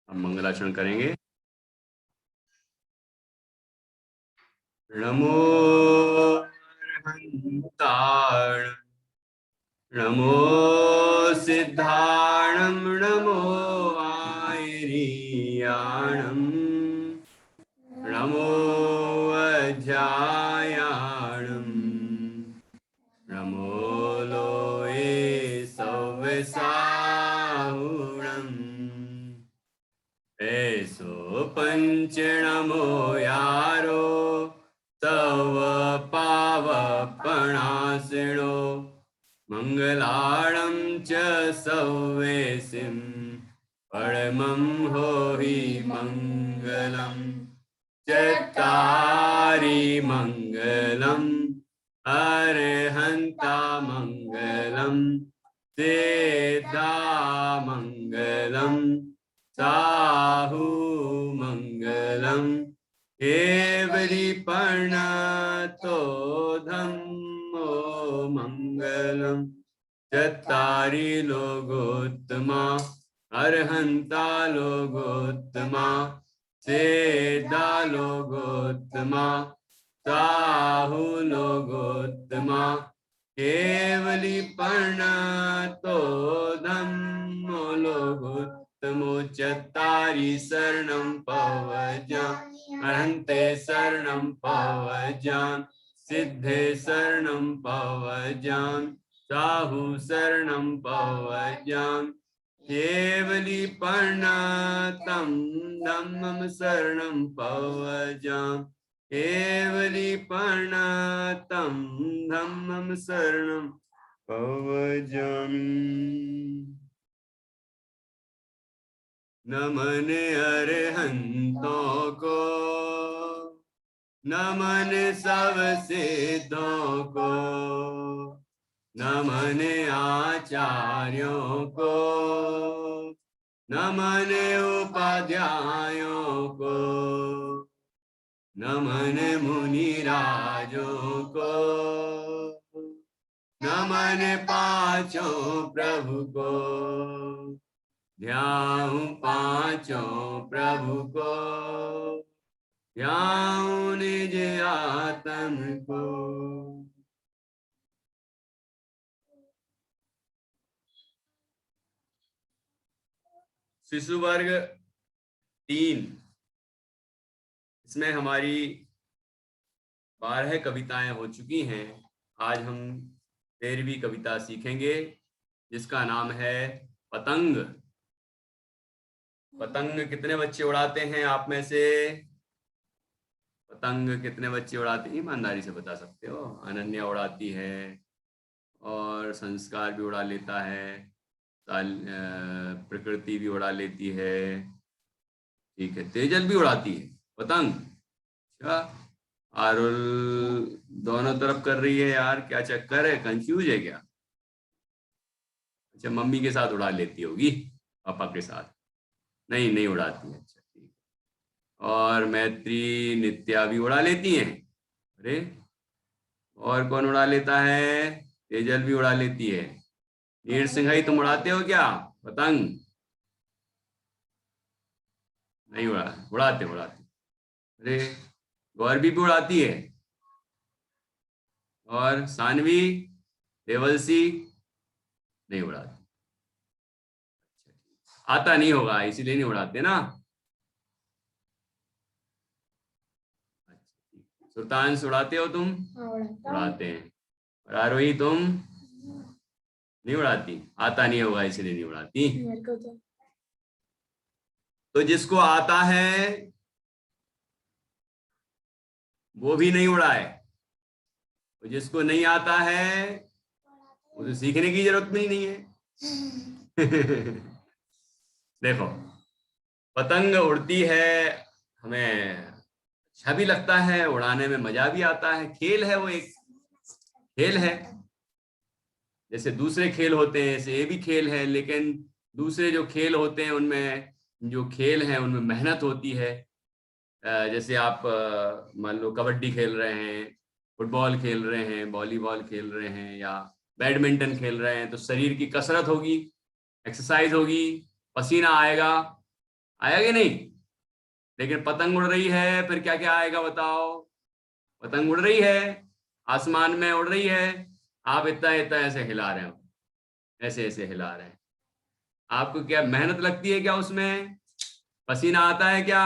हम मंगलाचरण करेंगे। नमो अरहंताण, नमो सिद्धाणं, नमो आयरीयाणं, नमो अध्यायाणं, नमो लोये सव्यसाहुणम्। ऐसो पंचणमो यारो तव पावपणासिनो, मंगलाणं च सव्येसिं परमं होहि मंगलम्। चत्तारि मंगलम् अरहन्ता मंगलम्, सिद्धा मंगलम्, साहु मंगलम्, केवलीपर्णतो धम्मो मंगलम्। चत्तारि लोकोत्तमा अरहन्ता लोकोत्तमा, सिद्धा लोकोत्तमा, साहु लोकोत्तमा, केवलीपर्णतो धम्मो लोकोत्तमो। चत्तारि शरणं पवजामि अरहन्ते शरणं पवजामि, सिद्धे शरणं पवजामि, साहु शरणं पवजामि, केवलीपर्णतं धम्मं शरणं पवजामि, केवलीपर्णतं धम्मं शरणं पवजामि। नमन अरहंतों को, नमन सब सिद्धों को, नमन आचार्यों को, नमन उपाध्यायों को, नमन मुनिराजों को, नमन पांचों प्रभु को, ध्याऊं पांचों प्रभु को, ध्याऊं निज आत्म को। शिशु वर्ग 3, इसमें हमारी 12 कविताएं हो चुकी हैं। आज हम 13वीं कविता सीखेंगे, जिसका नाम है पतंग। पतंग कितने बच्चे उड़ाते हैं आप में से? पतंग कितने बच्चे उड़ाते हैं? ईमानदारी से बता सकते हो। अनन्या उड़ाती है और संस्कार भी उड़ा लेता है, प्रकृति भी उड़ा लेती है, ठीक है, तेजल भी उड़ाती है पतंग। अच्छा, आरुल दोनों तरफ कर रही है यार, क्या चक्कर है? कंफ्यूज है क्या? अच्छा, मम्मी के साथ उड़ा लेती होगी, पापा के साथ नहीं नहीं उड़ाती है। अच्छा ठीक। और मैत्री नित्या भी उड़ा लेती हैं। अरे, और कौन उड़ा लेता है? तेजल भी उड़ा लेती है। नीर सिंघाई, तुम उड़ाते हो क्या पतंग? नहीं उड़ाते उड़ाते। अरे, गौरवी भी उड़ाती है। और सानवी, देवलसी नहीं उड़ाती। आता नहीं होगा इसीलिए नहीं उड़ाते ना। सुल्तान उड़ाते हो तुम? उड़ाते हैं। और आरोही तुम? नहीं उड़ाती। आता नहीं होगा इसलिए नहीं उड़ाती। तो जिसको आता है वो भी नहीं उड़ाए, तो जिसको नहीं आता है उसे सीखने की जरूरत भी नहीं है। देखो, पतंग उड़ती है, हमें अच्छा भी लगता है, उड़ाने में मजा भी आता है, खेल है, वो एक खेल है। जैसे दूसरे खेल होते हैं ऐसे ये भी खेल है, लेकिन दूसरे जो खेल होते हैं उनमें जो खेल है उनमें मेहनत होती है। जैसे आप मान लो कबड्डी खेल रहे हैं, फुटबॉल खेल रहे हैं, वॉलीबॉल खेल रहे हैं या बैडमिंटन खेल रहे हैं, तो शरीर की कसरत होगी, एक्सरसाइज होगी, पसीना आएगा, आया कि नहीं? लेकिन पतंग उड़ रही है, फिर क्या क्या आएगा बताओ? पतंग उड़ रही है, आसमान में उड़ रही है, आप इतना इतना ऐसे हिला रहे हो, ऐसे ऐसे हिला रहे हैं। आपको क्या मेहनत लगती है क्या उसमें? पसीना आता है क्या?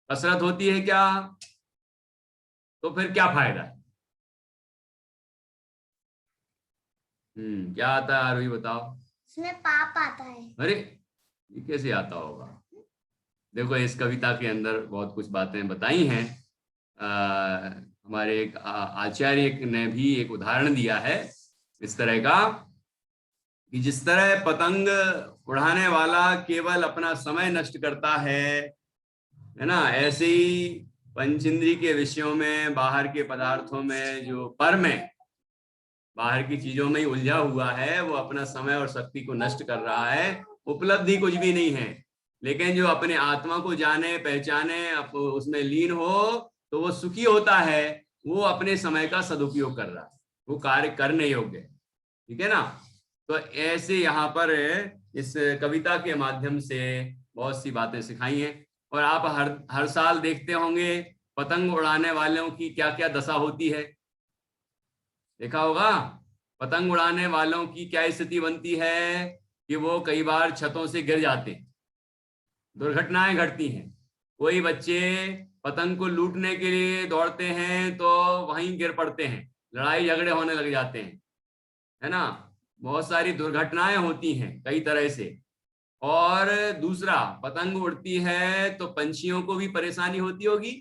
कसरत होती है क्या? तो फिर क्या फायदा है? क्या आता है आरोही बताओ? उसमें पाप आता है। अरे ये कैसे आता होगा? देखो इस कविता के अंदर बहुत कुछ बातें बताई हैं। हमारे एक आचार्य ने भी एक उदाहरण दिया है इस तरह का, कि जिस तरह पतंग उड़ाने वाला केवल अपना समय नष्ट करता है ना, ऐसे ही पंचेंद्रिय के विषयों में, बाहर के पदार्थों में, जो पर में, बाहर की चीजों में ही उलझा हुआ है, वो अपना समय और शक्ति को नष्ट कर रहा है। उपलब्धि कुछ भी नहीं है। लेकिन जो अपने आत्मा को जाने, पहचाने, उसमें लीन हो, तो वो सुखी होता है। वो अपने समय का सदुपयोग कर रहा है, वो कार्य करने योग्य है। ठीक है ना? तो ऐसे यहाँ पर इस कविता के माध्यम से बहुत सी बातें सिखाई हैं। और आप हर हर साल देखते होंगे पतंग उड़ाने वालों की क्या क्या दशा होती है। देखा होगा पतंग उड़ाने वालों की क्या स्थिति बनती है, कि वो कई बार छतों से गिर जाते हैं, दुर्घटनाएं घटती हैं। कोई बच्चे पतंग को लूटने के लिए दौड़ते हैं तो वहीं गिर पड़ते हैं, लड़ाई झगड़े होने लग जाते हैं, है ना? बहुत सारी दुर्घटनाएं होती हैं कई तरह से। और दूसरा, पतंग उड़ती है तो पंछियों को भी परेशानी होती होगी।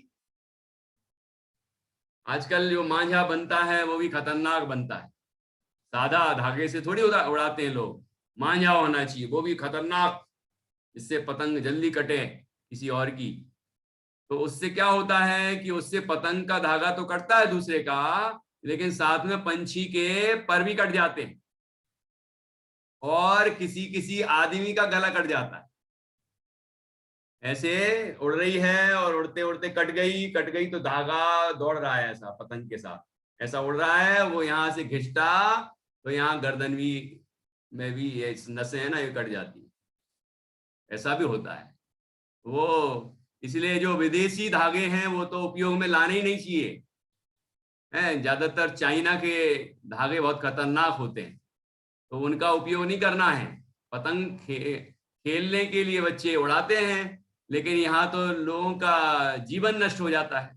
आजकल जो मांझा बनता है वो भी खतरनाक बनता है। सादा धागे से थोड़ी उड़ाते हैं लोग, मांझा होना चाहिए, वो भी खतरनाक, जिससे पतंग जल्दी कटे किसी और की। तो उससे क्या होता है कि उससे पतंग का धागा तो कटता है दूसरे का, लेकिन साथ में पंछी के पर भी कट जाते हैं, और किसी किसी आदमी का गला कट जाता है। ऐसे उड़ रही है और उड़ते उड़ते कट गई तो धागा दौड़ रहा है ऐसा पतंग के साथ, ऐसा उड़ रहा है, वो यहां से घिसटा तो यहाँ गर्दन भी में भी ये नसें है ना, ये कट जाती है। ऐसा भी होता है। वो इसलिए जो विदेशी धागे हैं वो तो उपयोग में लाने ही नहीं चाहिए हैं। ज्यादातर चाइना के धागे बहुत खतरनाक होते हैं, तो उनका उपयोग नहीं करना है। पतंग खेलने के लिए बच्चे उड़ाते हैं, लेकिन यहाँ तो लोगों का जीवन नष्ट हो जाता है,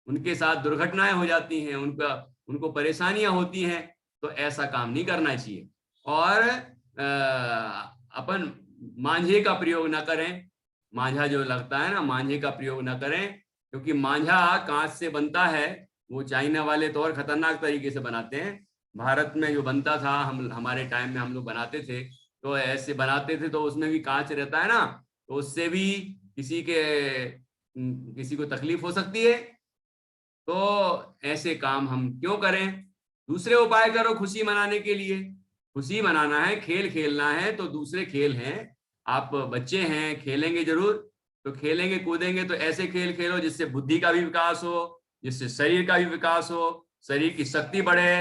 उनके साथ दुर्घटनाएं हो जाती हैं, उनको परेशानियां होती हैं। तो ऐसा काम नहीं करना चाहिए। और अपन मांझे का प्रयोग ना करें। मांझा जो लगता है ना, मांझे का प्रयोग ना करें, क्योंकि मांझा कांच से बनता है। वो चाइना वाले तो और खतरनाक तरीके से बनाते हैं। भारत में जो बनता था, हम हमारे टाइम में हम लोग बनाते थे, तो ऐसे बनाते थे, तो उसमें भी कांच रहता है ना, तो उससे भी किसी को तकलीफ हो सकती है। तो ऐसे काम हम क्यों करें? दूसरे उपाय करो खुशी मनाने के लिए। खुशी मनाना है, खेल खेलना है, तो दूसरे खेल हैं। आप बच्चे हैं, खेलेंगे जरूर। तो खेलेंगे कूदेंगे तो ऐसे खेल खेलो जिससे बुद्धि का भी विकास हो, जिससे शरीर का भी विकास हो, शरीर की शक्ति बढ़े,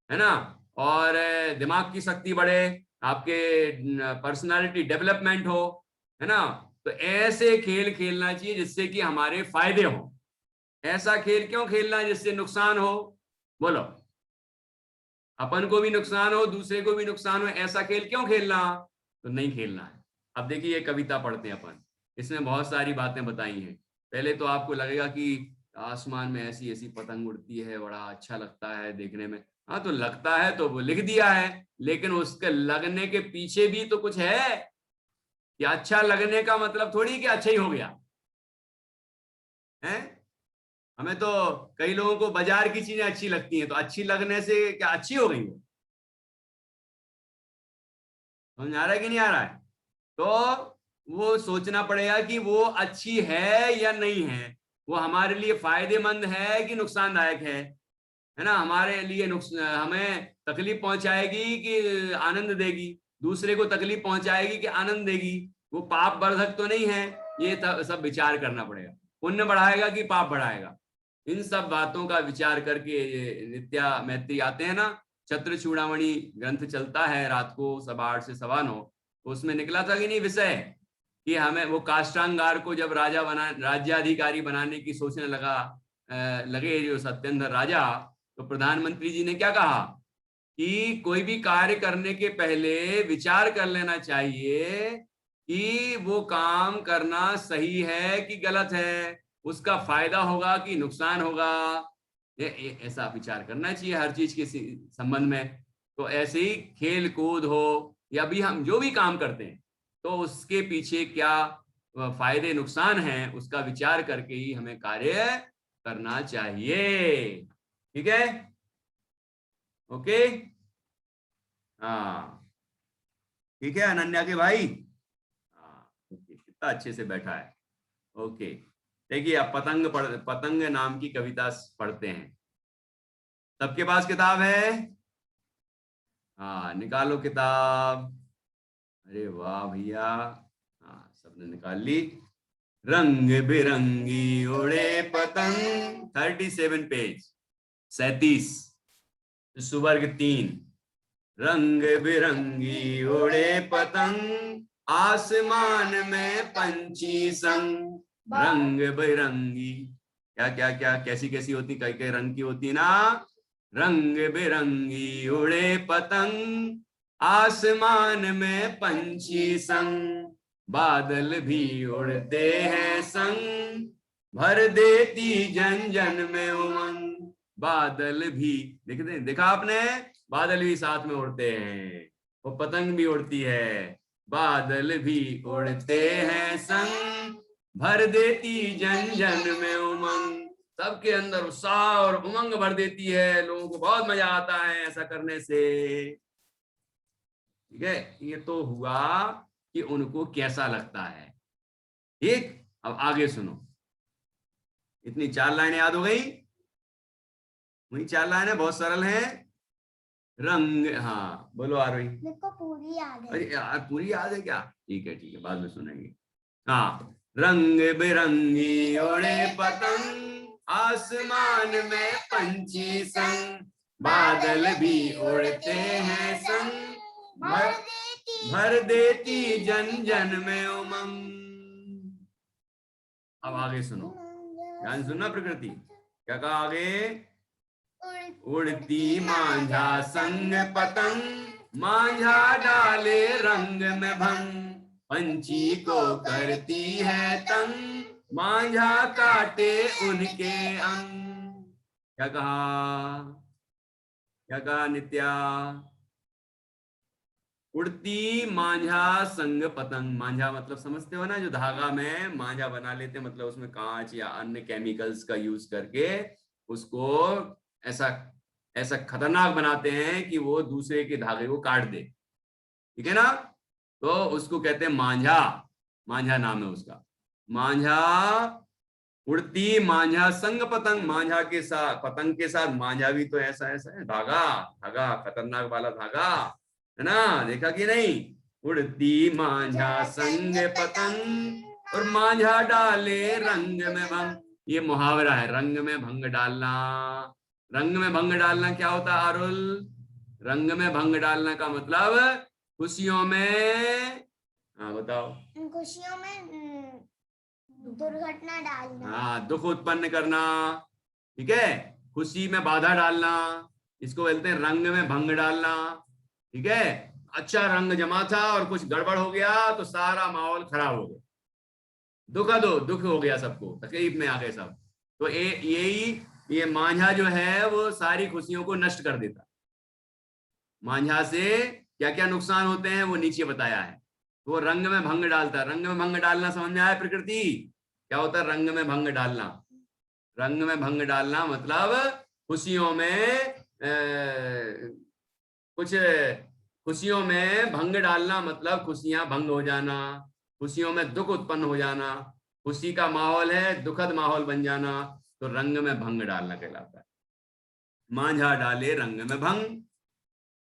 है ना? और दिमाग की शक्ति बढ़े, आपके पर्सनालिटी डेवलपमेंट हो, है ना? तो ऐसे खेल खेलना चाहिए जिससे कि हमारे फायदे हो। ऐसा खेल क्यों खेलना है जिससे नुकसान हो? बोलो। अपन को भी नुकसान हो, दूसरे को भी नुकसान हो, ऐसा खेल क्यों खेलना? तो नहीं खेलना है। अब देखिए ये कविता पढ़ते हैं अपन, इसमें बहुत सारी बातें बताई हैं। पहले तो आपको लगेगा कि आसमान में ऐसी ऐसी पतंग उड़ती है, बड़ा अच्छा लगता है देखने में। हाँ, तो लगता है तो वो लिख दिया है, लेकिन उसके लगने के पीछे भी तो कुछ है। कि अच्छा लगने का मतलब थोड़ी कि अच्छा ही हो गया है। हमें तो कई लोगों को बाजार की चीजें अच्छी लगती हैं, तो अच्छी लगने से क्या अच्छी हो गई वो? समझ आ रहा है कि नहीं आ रहा है? तो वो सोचना पड़ेगा कि वो अच्छी है या नहीं है, वो हमारे लिए फायदेमंद है कि नुकसानदायक है ना? हमारे लिए हमें तकलीफ पहुंचाएगी कि आनंद देगी, दूसरे को तकलीफ पहुंचाएगी कि आनंद देगी, वो पाप वर्धक तो नहीं है। ये सब विचार करना पड़ेगा। पुण्य बढ़ाएगा कि पाप बढ़ाएगा, इन सब बातों का विचार करके ये नित्या मैत्री आते हैं ना। छत्र चूड़ामणि ग्रंथ चलता है रात को 8:15 से 9:15, तो उसमें निकला था कि नहीं विषय, कि हमें वो काष्टांगार को जब राज्याधिकारी बनाने की सोचने लगे जो सत्येंद्र राजा, तो प्रधानमंत्री जी ने क्या कहा कि कोई भी कार्य करने के पहले विचार कर लेना चाहिए कि वो काम करना सही है कि गलत है, उसका फायदा होगा कि नुकसान होगा। ऐसा विचार करना चाहिए हर चीज के संबंध में। तो ऐसे ही खेल कूद हो या भी हम जो भी काम करते हैं तो उसके पीछे क्या फायदे नुकसान हैं उसका विचार करके ही हमें कार्य करना चाहिए। ठीक है, ओके। हाँ ठीक है अनन्या के भाई। हाँ कितना अच्छे से बैठा है। ओके देखिए अब पतंग नाम की कविता पढ़ते हैं। सबके पास किताब है? हाँ निकालो किताब। अरे वाह भैया, हाँ सबने निकाल ली। रंग बिरंगी उड़े पतंग, 37 पेज, 37 सुवर्ग 3। रंग बिरंगी उड़े पतंग, आसमान में पंछी संग। रंग बिरंगी क्या क्या क्या कैसी कैसी होती, कई कई रंग की होती ना। रंग बिरंगी उड़े पतंग, आसमान में पंछी संग। बादल भी उड़ते हैं संग, भर देती जन जन में उमंग। बादल भी देखा आपने, बादल भी साथ में उड़ते हैं, वो पतंग भी उड़ती है। बादल भी उड़ते हैं संग, भर देती जन जन में उमंग। सबके अंदर उत्साह और उमंग भर देती है, लोगों को बहुत मजा आता है ऐसा करने से। ठीक है, ये तो हुआ कि उनको कैसा लगता है। ठीक, अब आगे सुनो। इतनी 4 लाइनें याद हो गई? वही 4 लाइनें बहुत सरल हैं। रंग, हाँ बोलो आरोही। मेरे को पूरी याद है। अरे यार पूरी याद है क्या? ठीक है बाद में सुनेंगे। हाँ, रंग बिरंगी उड़े पतंग, आसमान में पंछी संग। बादल भी उड़ते हैं संग, भर देती जन जन में उमंग। अब आगे सुनो, ध्यान सुनना। प्रकृति क्या कहा आगे? उड़ती मांझा संग पतंग, मांझा डाले रंग में भंग। पंछी को करती है तंग, मांझा काटे उनके अंग। क्या कहा नित्या? उड़ती मांझा संग पतंग। मांझा मतलब समझते हो ना, जो धागा में मांझा बना लेते, मतलब उसमें कांच या अन्य केमिकल्स का यूज करके उसको ऐसा ऐसा खतरनाक बनाते हैं कि वो दूसरे के धागे को काट दे। ठीक है ना, तो उसको कहते हैं मांझा। मांझा नाम है उसका, मांझा। उड़ती मांझा संग पतंग, मांझा के साथ, पतंग के साथ मांझा भी तो ऐसा ऐसा है, धागा धागा खतरनाक वाला धागा है ना, देखा कि नहीं? उड़ती मांझा संग पतंग और मांझा डाले रंग में भंग। ये मुहावरा है, रंग में भंग डालना। रंग में भंग डालना क्या होता है अरुल? रंग में भंग डालना का मतलब खुशियों में, हाँ बताओ, खुशियों में दुर्घटना डालना। हाँ, दुख उत्पन्न करना। ठीक है, खुशी में बाधा डालना, इसको बोलते हैं रंग में भंग डालना। ठीक है, अच्छा रंग जमा था और कुछ गड़बड़ हो गया तो सारा माहौल खराब हो गया, दुख हो गया, सबको तकलीफ में आ गए सब। तो ये मांझा जो है वो सारी खुशियों को नष्ट कर देता। मांझा से क्या क्या नुकसान होते हैं वो नीचे बताया है। तो वो रंग में भंग डालता है। रंग में भंग डालना समझ में आया प्रकृति? क्या होता है रंग में भंग डालना? रंग में भंग डालना मतलब खुशियों में कुछ खुशियों में भंग डालना, मतलब खुशियां भंग हो जाना, खुशियों में दुख उत्पन्न हो जाना। खुशी का माहौल है, दुखद माहौल बन जाना, तो रंग में भंग डालना कहलाता है। मांझा डाले रंग में भंग,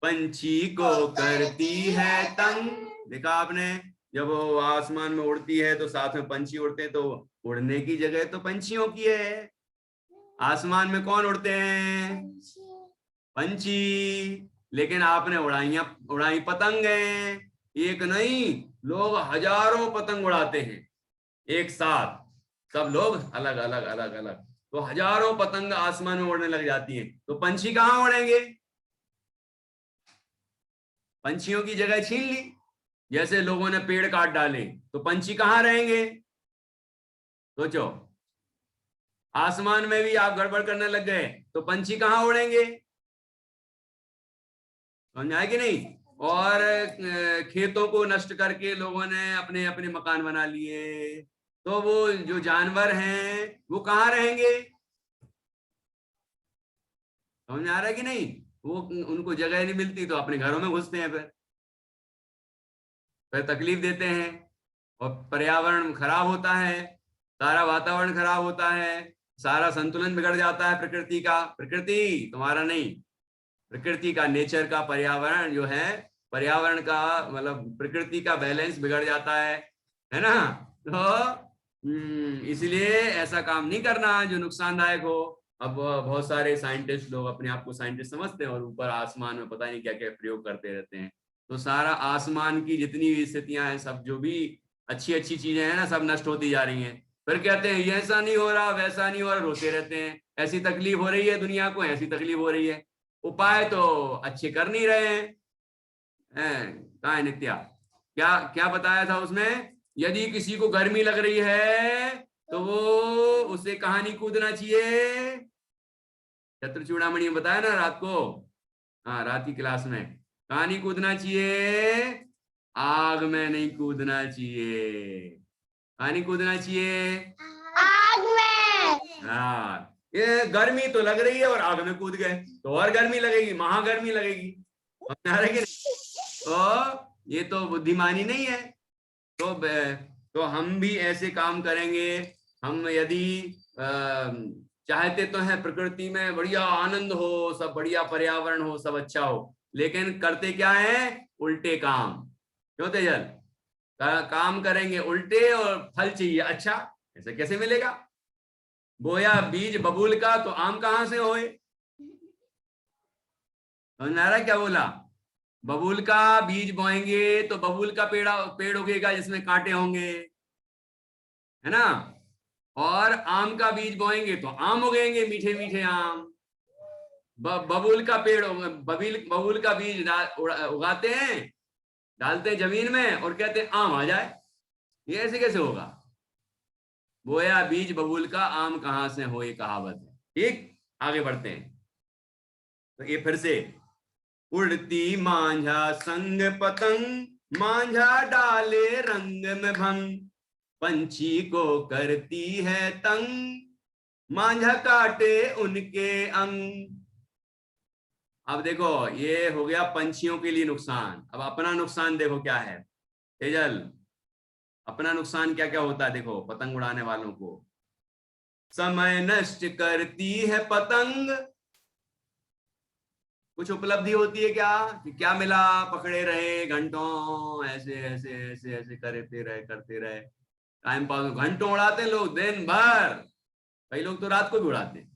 पंछी को करती है तंग। देखा आपने, जब वो आसमान में उड़ती है तो साथ में पंछी उड़ते हैं, तो उड़ने की जगह तो पंछियों की है। आसमान में कौन उड़ते हैं? पंछी। लेकिन आपने उड़ाई पतंग है, एक नहीं लोग हजारों पतंग उड़ाते हैं एक साथ, सब लोग अलग अलग अलग अलग, तो हजारों पतंग आसमान में उड़ने लग जाती हैं, तो पंछी कहाँ उड़ेंगे? पंछियों की जगह छीन ली। जैसे लोगों ने पेड़ काट डाले, तो पंछी कहाँ रहेंगे? सोचो, आसमान में भी आप गड़बड़ करने लग गए तो पंछी कहाँ उड़ेंगे? समझ आए कि नहीं? और खेतों को नष्ट करके लोगों ने अपने अपने मकान बना लिए, तो वो जो जानवर हैं वो कहाँ रहेंगे? समझ आ रहा है कि नहीं? वो उनको जगह नहीं मिलती तो अपने घरों में घुसते हैं, फिर तकलीफ देते हैं, और पर्यावरण खराब होता है, सारा वातावरण खराब होता है, सारा संतुलन बिगड़ जाता है प्रकृति का। प्रकृति तुम्हारा नहीं, प्रकृति का, नेचर का, पर्यावरण जो है, पर्यावरण का मतलब प्रकृति का बैलेंस बिगड़ जाता है ना? तो इसलिए ऐसा काम नहीं करना जो नुकसानदायक हो। अब बहुत सारे साइंटिस्ट लोग अपने आप को साइंटिस्ट समझते हैं और ऊपर आसमान में पता नहीं क्या क्या प्रयोग करते रहते हैं, तो सारा आसमान की जितनी भी स्थितियां हैं, सब जो भी अच्छी अच्छी चीजें हैं ना, सब नष्ट होती जा रही हैं। फिर कहते हैं ये ऐसा नहीं हो रहा, वैसा नहीं हो रहा, रोते रहते हैं, ऐसी तकलीफ हो रही है दुनिया को, ऐसी तकलीफ हो रही है, उपाय तो अच्छे कर नहीं रहे हैं। कहाँ है नित्या? क्या क्या बताया था उसमें? यदि किसी को गर्मी लग रही है तो वो उसे कहानी कूदना चाहिए। चतुर चूड़ामणि में बताया ना रात को, हाँ रात की क्लास में, कहानी कूदना चाहिए, आग में नहीं कूदना चाहिए। कहानी कूदना चाहिए आग में। हाँ। ये गर्मी तो लग रही है और आग में कूद गए तो और गर्मी लगेगी, महागर्मी लगेगी। समझ आ रहा है कि नहीं? तो ये तो बुद्धिमानी नहीं है। तो हम भी ऐसे काम करेंगे। हम यदि चाहते तो हैं प्रकृति में बढ़िया आनंद हो, सब बढ़िया पर्यावरण हो, सब अच्छा हो, लेकिन करते क्या है? उल्टे काम। क्यों तेजल? काम करेंगे उल्टे और फल चाहिए अच्छा, ऐसे कैसे मिलेगा? बोया बीज बबूल का तो आम कहां से होए? समझ आ रहा है क्या बोला? बबूल का बीज बोएंगे तो बबूल का पेड़ उगेगा जिसमें कांटे होंगे, है ना? और आम का बीज बोएंगे तो आम उगेंगे, मीठे मीठे आम। बबूल का पेड़, बबूल का बीज उगाते हैं, डालते हैं जमीन में और कहते हैं आम आ जाए। ये ऐसे कैसे होगा? बोया बीज बबूल का आम कहां से हो, ये कहावत है। ठीक, आगे बढ़ते हैं। तो ये फिर से, उड़ती मांझा संग पतंग, मांझा डाले रंग में भंग, पंछी को करती है तंग, मांझा काटे उनके अंग। अब देखो, ये हो गया पंछियों के लिए नुकसान। अब अपना नुकसान देखो क्या है तेजल। अपना नुकसान क्या क्या होता है देखो पतंग उड़ाने वालों को। समय नष्ट करती है पतंग। कुछ उपलब्धि होती है क्या? कि क्या मिला, पकड़े रहे घंटों, ऐसे ऐसे ऐसे ऐसे करते रहे टाइम पास, घंटों उड़ाते हैं लोग दिन भर। कई लोग तो रात को भी उड़ाते हैं,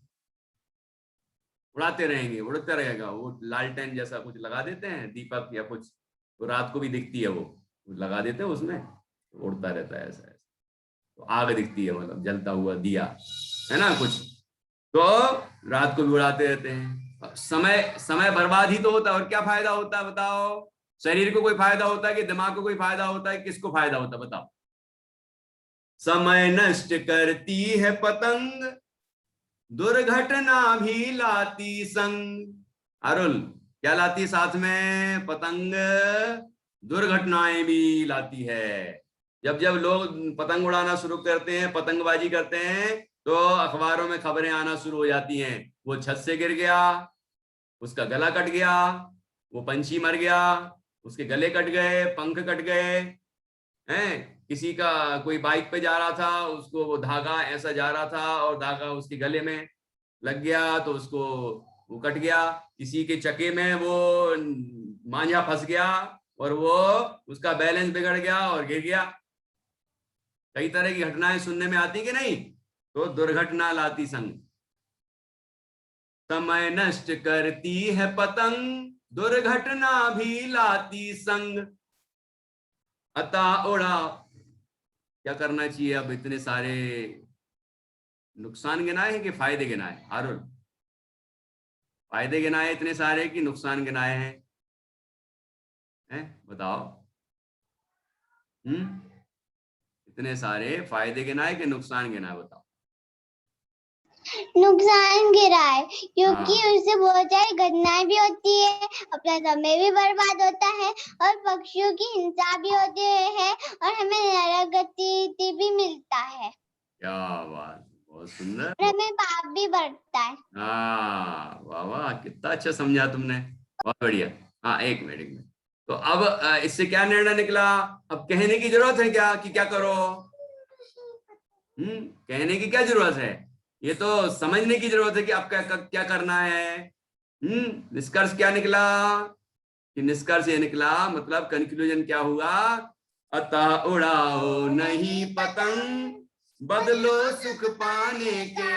उड़ाते रहेंगे, उड़ते रहेगा। वो लालटेन जैसा कुछ लगा देते हैं, दीपक या कुछ, तो रात को भी दिखती है, वो लगा देते हैं उसमें, उड़ता रहता है ऐसा ऐसा, तो आग दिखती है, मतलब जलता हुआ दिया, है ना कुछ। तो रात को भी उड़ाते रहते हैं। समय समय बर्बाद ही तो होता है, और क्या फायदा होता है बताओ? शरीर को कोई फायदा होता है कि दिमाग को कोई फायदा होता है? किसको फायदा होता है बताओ? समय नष्ट करती है पतंग, दुर्घटना भी लाती संग। अरुल, क्या लाती साथ में? पतंग दुर्घटनाएं भी लाती है। जब जब लोग पतंग उड़ाना शुरू करते हैं, पतंगबाजी करते हैं, तो अखबारों में खबरें आना शुरू हो जाती हैं, वो छत से गिर गया, उसका गला कट गया, वो पंछी मर गया, उसके गले कट गए, पंख कट गए हैं। किसी का कोई बाइक पे जा रहा था, उसको वो धागा ऐसा जा रहा था और धागा उसके गले में लग गया तो उसको वो कट गया। किसी के चक्के में वो मांझा फंस गया और वो उसका बैलेंस बिगड़ गया और गिर गया। कई तरह की घटनाएं सुनने में आती कि नहीं? तो दुर्घटना लाती संग। समय नष्ट करती है पतंग, दुर्घटना भी लाती संग। अतः उड़ा, क्या करना चाहिए अब? इतने सारे नुकसान गिनाए हैं कि फायदे गिनाए? आरुल, फायदे गिनाए इतने सारे कि नुकसान गिनाए हैं बताओ। इतने सारे फायदे गिनाए कि नुकसान गिनाए? बताओ। नुकसान गिराए, क्योंकि हाँ, उससे बहुत सारी घटनाएं भी होती है, अपना समय भी बर्बाद होता है और पक्षियों की हिंसा भी होती है और हमें नरक गति भी मिलता है। क्या बात, बहुत सुंदर। और हमें पाप भी बढ़ता है। हाँ, वाह वाह, कितना अच्छा समझा तुमने, बहुत बढ़िया। हाँ, एक मिनट एक मिनट। तो अब इससे क्या निर्णय निकला? अब कहने की जरूरत है क्या कि क्या करो? कहने की क्या जरूरत है? ये तो समझने की जरूरत है कि अब क्या क्या करना है। निष्कर्ष क्या निकला? कि निष्कर्ष ये निकला, मतलब कंक्लूजन क्या हुआ? अतः उड़ाओ नहीं पतंग, बदलो सुख पाने के,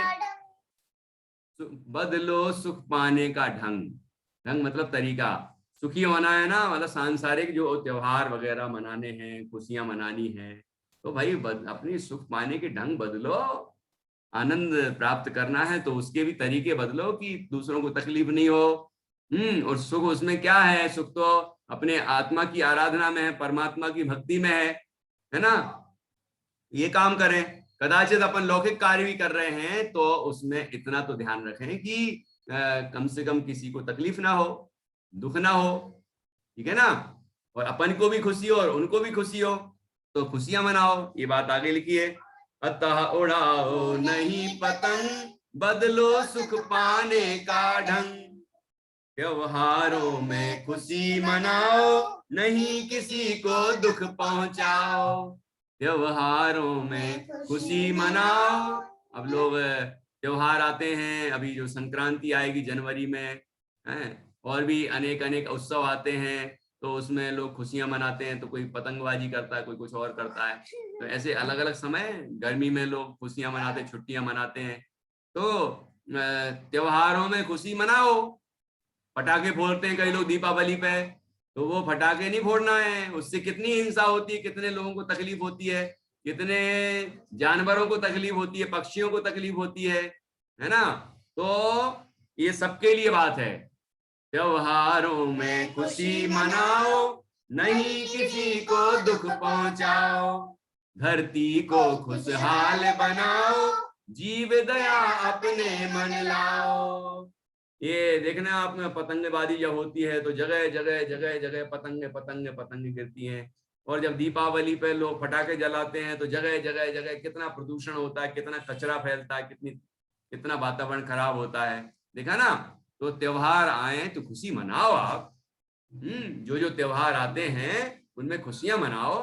बदलो सुख पाने का ढंग। ढंग मतलब तरीका। सुखी होना है ना, मतलब सांसारिक जो त्योहार वगैरह मनाने हैं, खुशियां मनानी है, तो भाई अपनी सुख पाने के ढंग बदलो। आनंद प्राप्त करना है तो उसके भी तरीके बदलो कि दूसरों को तकलीफ नहीं हो। और सुख उसमें क्या है? सुख तो अपने आत्मा की आराधना में है, परमात्मा की भक्ति में है ना? ये काम करें। कदाचित अपन लौकिक कार्य भी कर रहे हैं तो उसमें इतना तो ध्यान रखें कि कम से कम किसी को तकलीफ ना हो, दुख ना हो, ठीक है ना? और अपन को भी खुशी हो और उनको भी खुशी हो, तो खुशियां मनाओ। ये बात आगे लिखी है, अतः उड़ाओ नहीं पतंग, बदलो सुख पाने का ढंग, त्योहारों में खुशी मनाओ, नहीं किसी को दुख पहुंचाओ। त्योहारों में खुशी मनाओ। अब लोग त्योहार आते हैं, अभी जो संक्रांति आएगी जनवरी में, हैं, और भी अनेक अनेक उत्सव आते हैं, तो उसमें लोग खुशियां मनाते हैं। तो कोई पतंगबाजी करता है, कोई कुछ और करता है। तो ऐसे अलग अलग समय, गर्मी में लोग खुशियां मनाते, छुट्टियां मनाते हैं। तो त्योहारों में खुशी मनाओ। पटाखे फोड़ते हैं कई लोग दीपावली पे, तो वो पटाखे नहीं फोड़ना है, उससे कितनी हिंसा होती है, कितने लोगों को तकलीफ होती है, कितने जानवरों को तकलीफ होती है, पक्षियों को तकलीफ होती है ना? तो ये सबके लिए बात है। त्योहारों में खुशी मनाओ, नहीं किसी को दुख पहुंचाओ, धरती को खुशहाल बनाओ, जीव दया अपने मन लाओ। ये देखना आप में, पतंगबाजी जब होती है तो जगह जगह जगह जगह पतंगे पतंगे पतंगे गिरती हैं। और जब दीपावली पे लोग पटाखे जलाते हैं तो जगह जगह जगह कितना प्रदूषण होता है, कितना कचरा फैलता है, कितना वातावरण खराब होता है। देखा ना? तो त्योहार आए तो खुशी मनाओ आप। जो त्योहार आते हैं उनमें खुशियां मनाओ,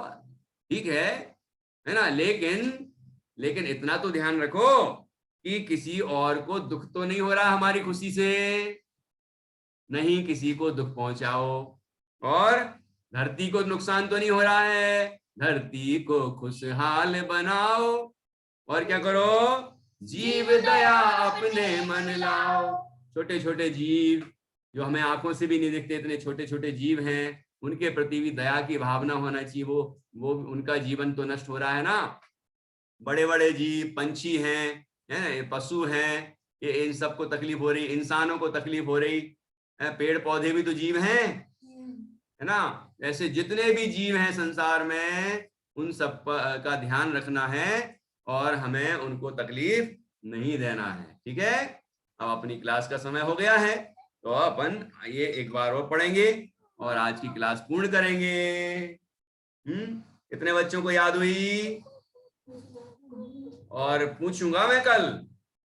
ठीक है ना? लेकिन इतना तो ध्यान रखो कि किसी और को दुख तो नहीं हो रहा हमारी खुशी से, नहीं किसी को दुख पहुंचाओ। और धरती को नुकसान तो नहीं हो रहा है, धरती को खुशहाल बनाओ। और क्या करो? जीव दया अपने मन लाओ। छोटे छोटे जीव जो हमें आंखों से भी नहीं दिखते, इतने छोटे छोटे जीव हैं, उनके प्रति भी दया की भावना होना चाहिए। वो उनका जीवन तो नष्ट हो रहा है ना। बड़े बड़े जीव, पंछी हैं, पशु हैं, ये इन सबको तकलीफ हो रही, इंसानों को तकलीफ हो रही है, पेड़ पौधे भी तो जीव हैं, है ना? ऐसे जितने भी जीव हैं संसार में, उन सब का ध्यान रखना है और हमें उनको तकलीफ नहीं देना है, ठीक है? अब अपनी क्लास का समय हो गया है, तो अपन ये एक बार और पढ़ेंगे और आज की क्लास पूर्ण करेंगे। कितने बच्चों को याद हुई? और पूछूंगा मैं कल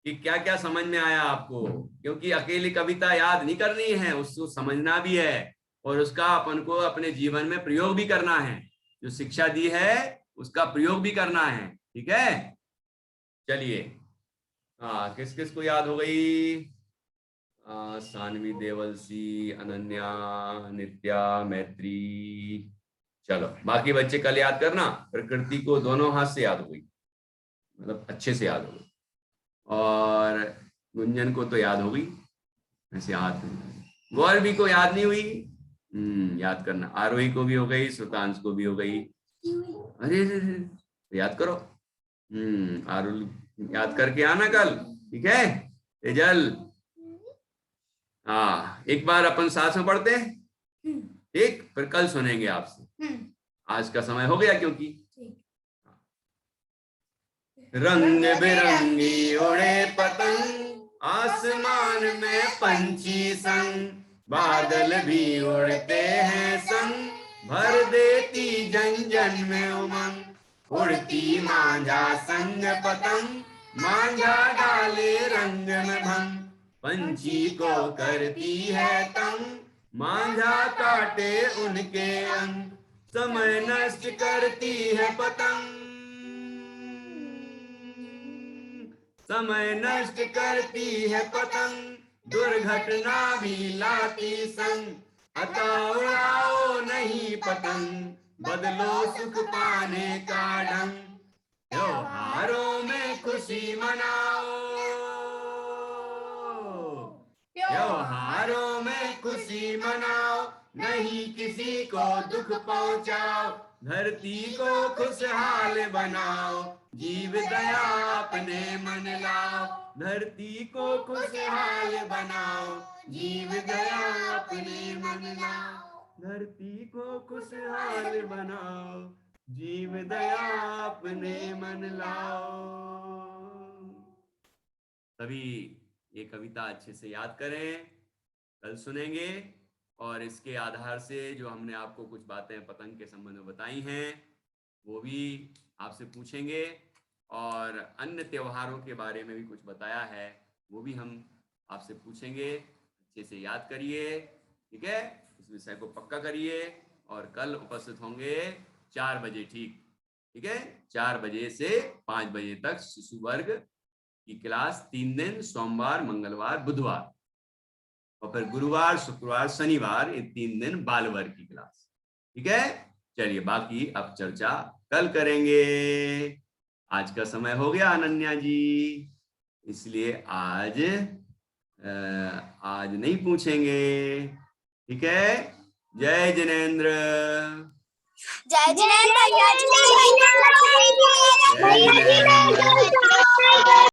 कि क्या क्या समझ में आया आपको, क्योंकि अकेली कविता याद नहीं करनी है, उसको समझना भी है और उसका अपन को अपने जीवन में प्रयोग भी करना है। जो शिक्षा दी है उसका प्रयोग भी करना है, ठीक है? चलिए, हाँ, किस किस को याद हो गई? सानवी, देवलसी, अनन्या, नित्या, मैत्री। चलो, बाकी बच्चे कल याद करना। प्रकृति को दोनों हाथ से याद हो गई, मतलब अच्छे से याद हो गई। और गुंजन को तो याद हो गई, ऐसे हाथ में। गौरवी को याद नहीं हुई, याद करना। आरोही को भी हो गई, सुतांश को भी हो गई, अरे तो याद करो। आरुल याद करके आना कल, ठीक है तेजल? हाँ, एक बार अपन साथ में पढ़ते हैं, ठीक, फिर कल सुनेंगे आपसे। आज का समय हो गया क्योंकि रंग बिरंगी उड़े पतंग, आसमान में पंछी संग, बादल भी उड़ते हैं संग, भर देती जन जन में उमंग। उड़ती मांझा संग पतंग, मांझा डाले रंग में भंग, पंछी को करती है तंग, मांझा काटे उनके अंग, समय नष्ट करती है पतंग, समय नष्ट करती है पतंग, दुर्घटना भी लाती संग, अतः उड़ाओ नहीं पतंग, बदलो सुख पाने का ढंग, त्योहारों में खुशी मनाओ, त्योहारों में खुशी मनाओ, नहीं किसी को दुख पहुंचाओ, धरती को खुशहाल बनाओ, जीव दया अपने मन लाओ, धरती को खुशहाल बनाओ, जीव दया अपने मन लाओ, धरती को खुशहाल बनाओ, जीव दया अपने मन लाओ। सभी ये कविता अच्छे से याद करें, कल सुनेंगे, और इसके आधार से जो हमने आपको कुछ बातें पतंग के संबंध में बताई हैं वो भी आपसे पूछेंगे, और अन्य त्योहारों के बारे में भी कुछ बताया है वो भी हम आपसे पूछेंगे। अच्छे से याद करिए, ठीक है, इस विषय को पक्का करिए, और कल उपस्थित होंगे 4 बजे, ठीक है, 4 बजे से 5 बजे तक शिशु वर्ग की क्लास, 3 दिन, सोमवार, मंगलवार, बुधवार, और फिर गुरुवार, शुक्रवार, शनिवार, ये 3 दिन बाल वर्ग की क्लास, ठीक है। चलिए, बाकी अब चर्चा कल करेंगे। आज का समय हो गया अनन्या जी, इसलिए आज नहीं पूछेंगे, ठीक है। जय जिनेंद्र। जय जिनेंद्र। जय जिनेंद्र।